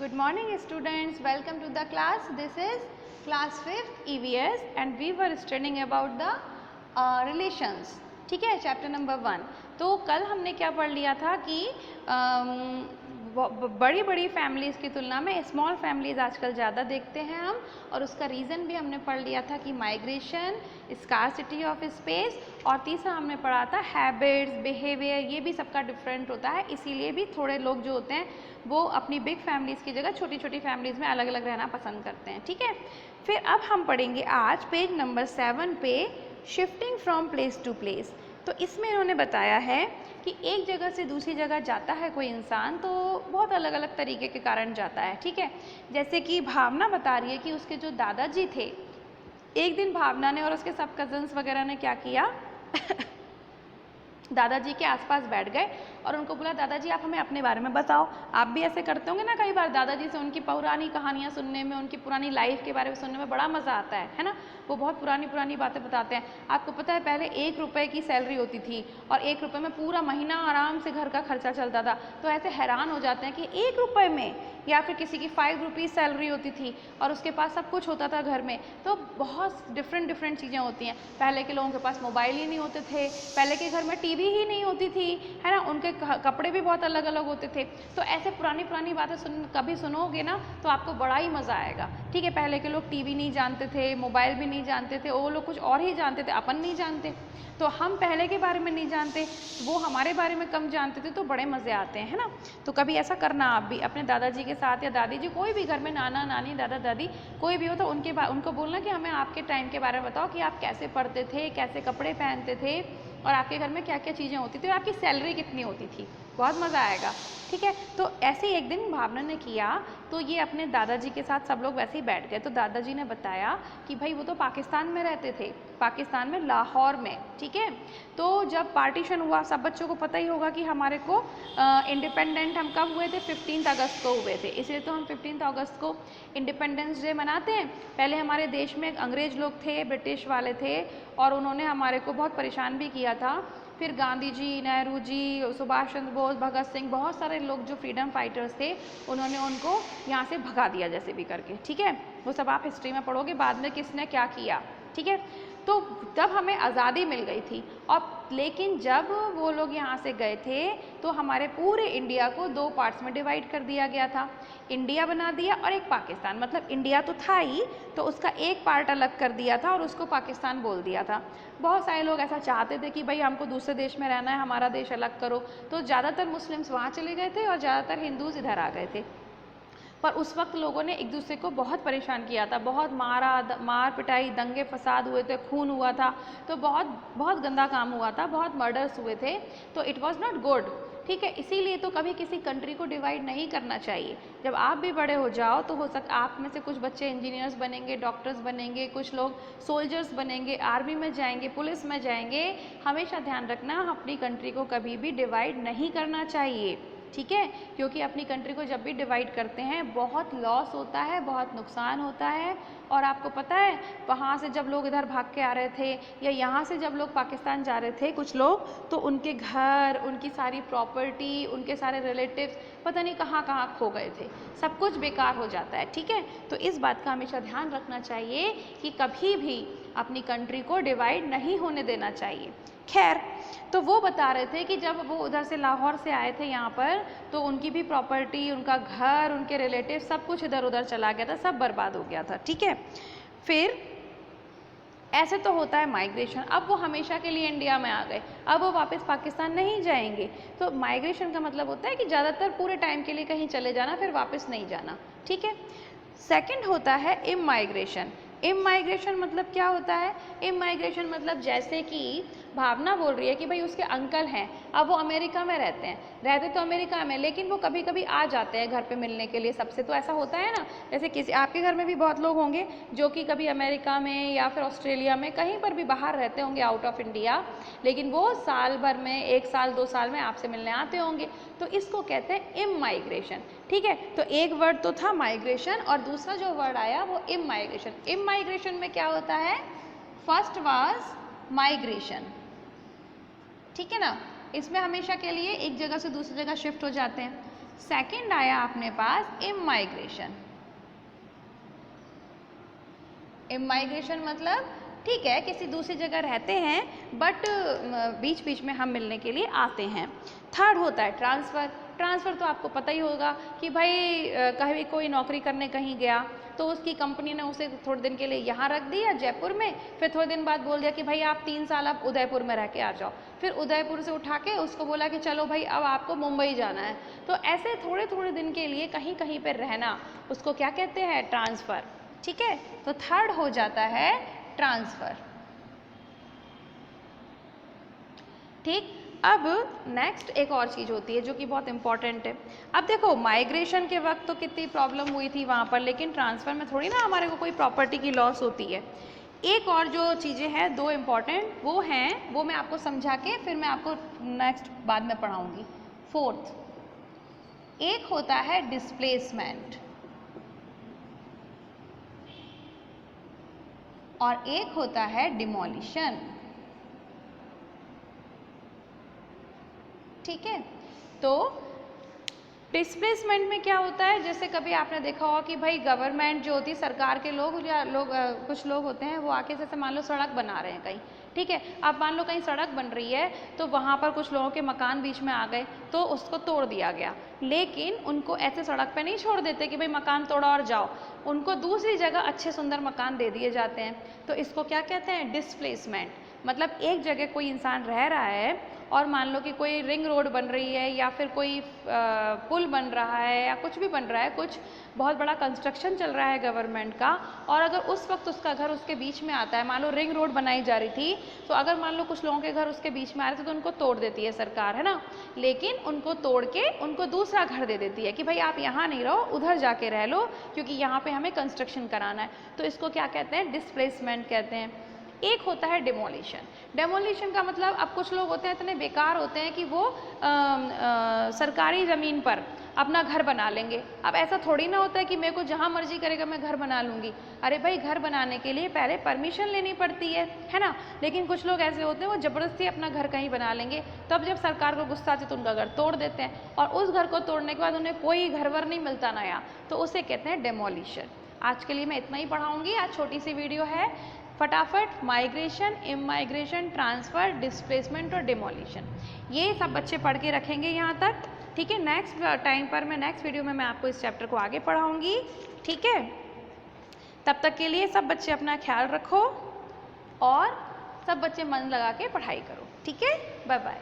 Good morning students, welcome to the class. This is class 5th EVS and we were studying about the relations. ठीक है, chapter number 1. तो कल हमने क्या पढ़ लिया था कि बड़ी बड़ी फैमिलीज़ की तुलना में स्मॉल फैमिलीज़ आजकल ज़्यादा देखते हैं हम, और उसका रीज़न भी हमने पढ़ लिया था कि माइग्रेशन, स्कार्सिटी ऑफ स्पेस, और तीसरा हमने पढ़ा था हैबिट्स, बिहेवियर, ये भी सबका डिफरेंट होता है, इसीलिए भी थोड़े लोग जो होते हैं वो अपनी बिग फैमिलीज़ की जगह छोटी छोटी फैमिलीज़ में अलग अलग रहना पसंद करते हैं. ठीक है, फिर अब हम पढ़ेंगे आज पेज नंबर 7 पे shifting from place to place. तो इसमें इन्होंने बताया है कि एक जगह से दूसरी जगह जाता है कोई इंसान तो बहुत अलग अलग तरीके के कारण जाता है. ठीक है, जैसे कि भावना बता रही है कि उसके जो दादाजी थे, एक दिन भावना ने और उसके सब कजन्स वगैरह ने क्या किया दादाजी के आसपास बैठ गए और उनको बोला, दादाजी आप हमें अपने बारे में बताओ. आप भी ऐसे करते होंगे ना, कई बार दादाजी से उनकी पुरानी कहानियाँ सुनने में, उनकी पुरानी लाइफ के बारे में सुनने में बड़ा मज़ा आता है ना. वो बहुत पुरानी पुरानी बातें बताते हैं. आपको पता है पहले 1 रुपये की सैलरी होती थी और 1 रुपये में पूरा महीना आराम से घर का खर्चा चलता था. तो ऐसे हैरान हो जाते हैं कि 1 रुपये में, या फिर किसी की 5 रुपीज़ सैलरी होती थी और उसके पास सब कुछ होता था घर में. तो बहुत डिफरेंट चीज़ें होती हैं. पहले के लोगों के पास मोबाइल ही नहीं होते थे, पहले के घर में टीवी ही नहीं होती थी, है ना. उनके कपड़े भी बहुत अलग अलग होते थे. तो ऐसे पुरानी बातें कभी सुनोगे ना तो आपको बड़ा ही मज़ा आएगा. ठीक है, पहले के लोग टीवी नहीं जानते थे, मोबाइल भी नहीं जानते थे, वो लोग कुछ और ही जानते थे, अपन नहीं जानते. तो हम पहले के बारे में नहीं जानते, वो हमारे बारे में कम जानते थे, तो बड़े मज़े आते हैं, है ना. तो कभी ऐसा करना आप भी अपने दादाजी के साथ या दादी जी, कोई भी घर में नाना नानी दादा दादी कोई भी हो, तो उनको बोलना कि हमें आपके टाइम के बारे में बताओ कि आप कैसे पढ़ते थे, कैसे कपड़े पहनते थे, और आपके घर में क्या क्या चीज़ें होती थी, और आपकी सैलरी कितनी होती थी. बहुत मज़ा आएगा. ठीक है, तो ऐसे ही एक दिन भावना ने किया, तो ये अपने दादाजी के साथ सब लोग वैसे ही बैठ गए. तो दादाजी ने बताया कि भाई वो तो पाकिस्तान में रहते थे, पाकिस्तान में लाहौर में. ठीक है, तो जब पार्टीशन हुआ, सब बच्चों को पता ही होगा कि हमारे को इंडिपेंडेंट हम कब हुए थे, 15 अगस्त को हुए थे. इसलिए तो हम 15 अगस्त को इंडिपेंडेंस डे मनाते हैं. पहले हमारे देश में अंग्रेज लोग थे, ब्रिटिश वाले थे, और उन्होंने हमारे को बहुत परेशान भी किया था. फिर गांधी जी, नेहरू जी, सुभाष चंद्र बोस, भगत सिंह, बहुत सारे लोग जो फ्रीडम फाइटर्स थे, उन्होंने उनको यहाँ से भगा दिया जैसे भी करके. ठीक है, वो सब आप हिस्ट्री में पढ़ोगे बाद में किसने क्या किया. ठीक है, तो तब हमें आज़ादी मिल गई थी. और लेकिन जब वो लोग यहाँ से गए थे तो हमारे पूरे इंडिया को 2 पार्ट्स में डिवाइड कर दिया गया था. इंडिया बना दिया और एक पाकिस्तान. मतलब इंडिया तो था ही, तो उसका एक पार्ट अलग कर दिया था और उसको पाकिस्तान बोल दिया था. बहुत सारे लोग ऐसा चाहते थे कि भाई हमको दूसरे देश में रहना है, हमारा देश अलग करो. तो ज़्यादातर मुस्लिम्स वहाँ चले गए थे और ज़्यादातर हिंदूज़ इधर आ गए थे. पर उस वक्त लोगों ने एक दूसरे को बहुत परेशान किया था, बहुत मार पिटाई, दंगे फसाद हुए थे, खून हुआ था. तो बहुत गंदा काम हुआ था, बहुत मर्डर्स हुए थे. तो इट वाज नॉट गुड. ठीक है, इसीलिए तो कभी किसी कंट्री को डिवाइड नहीं करना चाहिए. जब आप भी बड़े हो जाओ तो हो सकता आप में से कुछ बच्चे इंजीनियर्स बनेंगे, डॉक्टर्स बनेंगे, कुछ लोग सोल्जर्स बनेंगे, आर्मी में जाएंगे, पुलिस में जाएंगे. हमेशा ध्यान रखना, अपनी कंट्री को कभी भी डिवाइड नहीं करना चाहिए. ठीक है, क्योंकि अपनी कंट्री को जब भी डिवाइड करते हैं बहुत लॉस होता है, बहुत नुकसान होता है. और आपको पता है वहाँ से जब लोग इधर भाग के आ रहे थे, या यहाँ से जब लोग पाकिस्तान जा रहे थे कुछ लोग, तो उनके घर, उनकी सारी प्रॉपर्टी, उनके सारे रिलेटिव्स पता नहीं कहाँ कहाँ खो गए थे. सब कुछ बेकार हो जाता है. ठीक है, तो इस बात का हमेशा ध्यान रखना चाहिए कि कभी भी अपनी कंट्री को डिवाइड नहीं होने देना चाहिए. खैर, तो वो बता रहे थे कि जब वो उधर से लाहौर से आए थे यहाँ पर, तो उनकी भी प्रॉपर्टी, उनका घर, उनके रिलेटिव, सब कुछ इधर उधर चला गया था, सब बर्बाद हो गया था. ठीक है, फिर ऐसे तो होता है माइग्रेशन. अब वो हमेशा के लिए इंडिया में आ गए, अब वो वापस पाकिस्तान नहीं जाएंगे. तो माइग्रेशन का मतलब होता है कि ज़्यादातर पूरे टाइम के लिए कहीं चले जाना, फिर वापस नहीं जाना. ठीक है, सेकंड होता है इमाइग्रेशन. इमाइग्रेशन मतलब क्या होता है? इमाइग्रेशन मतलब जैसे कि भावना बोल रही है कि भाई उसके अंकल हैं, अब वो अमेरिका में रहते तो अमेरिका में, लेकिन वो कभी कभी आ जाते हैं घर पे मिलने के लिए सबसे. तो ऐसा होता है ना, जैसे किसी आपके घर में भी बहुत लोग होंगे जो कि कभी अमेरिका में या फिर ऑस्ट्रेलिया में कहीं पर भी बाहर रहते होंगे आउट ऑफ इंडिया, लेकिन वो साल भर में 1 साल 2 साल में आपसे मिलने आते होंगे. तो इसको कहते हैं इमाइग्रेशन. ठीक है, तो एक वर्ड तो था माइग्रेशन और दूसरा जो वर्ड आया वो इमाइग्रेशन. इमाइग्रेशन में क्या होता है? First was migration. ठीक है ना, इसमें हमेशा के लिए एक जगह से दूसरी जगह शिफ्ट हो जाते हैं. सेकंड आया अपने पास इमाइग्रेशन। इमाइग्रेशन मतलब ठीक है किसी दूसरी जगह रहते हैं बट बीच बीच में हम मिलने के लिए आते हैं। थर्ड होता है ट्रांसफ़र। ट्रांसफ़र तो आपको पता ही होगा कि भाई कहीं कोई नौकरी करने कहीं गया तो उसकी कंपनी ने उसे थोड़े दिन के लिए यहाँ रख दिया जयपुर में, फिर थोड़े दिन बाद बोल दिया कि भाई आप 3 साल आप उदयपुर में रह के आ जाओ, फिर उदयपुर से उठा के उसको बोला कि चलो भाई अब आपको मुंबई जाना है। तो ऐसे थोड़े थोड़े दिन के लिए कहीं कहीं पर रहना उसको क्या कहते हैं? ट्रांसफ़र। ठीक है, तो थर्ड हो जाता है ट्रांसफ़र। ठीक, अब नेक्स्ट एक और चीज़ होती है जो कि बहुत इंपॉर्टेंट है। अब देखो माइग्रेशन के वक्त तो कितनी प्रॉब्लम हुई थी वहाँ पर, लेकिन ट्रांसफ़र में थोड़ी ना हमारे को कोई प्रॉपर्टी की लॉस होती है। एक और जो चीज़ें हैं दो इम्पॉर्टेंट वो हैं, वो मैं आपको समझा के फिर मैं आपको नेक्स्ट बाद में पढ़ाऊँगी। फोर्थ, एक होता है डिस्प्लेसमेंट और एक होता है डिमोलिशन। ठीक है, तो डिस्प्लेसमेंट में क्या होता है, जैसे कभी आपने देखा होगा कि भाई गवर्नमेंट जो होती है, सरकार के लोग या कुछ लोग होते हैं वो आके जैसे मान लो सड़क बना रहे हैं कहीं, ठीक है, अब मान लो कहीं सड़क बन रही है तो वहाँ पर कुछ लोगों के मकान बीच में आ गए तो उसको तोड़ दिया गया, लेकिन उनको ऐसे सड़क पे नहीं छोड़ देते कि भाई मकान तोड़ा और जाओ, उनको दूसरी जगह अच्छे सुंदर मकान दे दिए जाते हैं। तो इसको क्या कहते हैं? डिस्प्लेसमेंट। मतलब एक जगह कोई इंसान रह रहा है और मान लो कि कोई रिंग रोड बन रही है या फिर कोई पुल बन रहा है या कुछ भी बन रहा है, कुछ बहुत बड़ा कंस्ट्रक्शन चल रहा है गवर्नमेंट का, और अगर उस वक्त उसका घर उसके बीच में आता है, मान लो रिंग रोड बनाई जा रही थी तो अगर मान लो कुछ लोगों के घर उसके बीच में आ रहे थे तो उनको तोड़ देती है सरकार, है ना, लेकिन उनको तोड़ के उनको दूसरा घर दे देती है कि भाई आप यहाँ नहीं रहो, उधर जाके रह लो क्योंकि यहाँ पे हमें कंस्ट्रक्शन कराना है। तो इसको क्या कहते हैं? डिस्प्लेसमेंट कहते हैं। एक होता है डेमोलिशन। डेमोलिशन का मतलब अब कुछ लोग होते हैं इतने बेकार होते हैं कि वो सरकारी ज़मीन पर अपना घर बना लेंगे। अब ऐसा थोड़ी ना होता है कि मेरे को जहाँ मर्जी करेगा मैं घर बना लूँगी। अरे भाई घर बनाने के लिए पहले परमिशन लेनी पड़ती है ना। लेकिन कुछ लोग ऐसे होते हैं वो ज़बरदस्ती अपना घर कहीं बना लेंगे, तब जब सरकार को गुस्सा आती है तो उनका घर तोड़ देते हैं और उस घर को तोड़ने के बाद उन्हें कोई घर वर नहीं मिलता नया, तो उसे कहते हैं डेमोलिशन। आज के लिए मैं इतना ही पढ़ाऊँगी, आज छोटी सी वीडियो है। फटाफट माइग्रेशन, इमाइग्रेशन, ट्रांसफ़र, डिस्प्लेसमेंट और डिमोलिशन, ये सब बच्चे पढ़ के रखेंगे यहाँ तक। ठीक है, नेक्स्ट टाइम पर मैं नेक्स्ट वीडियो में मैं आपको इस चैप्टर को आगे पढ़ाऊँगी। ठीक है, तब तक के लिए सब बच्चे अपना ख्याल रखो और सब बच्चे मन लगा के पढ़ाई करो। ठीक है, बाय बाय।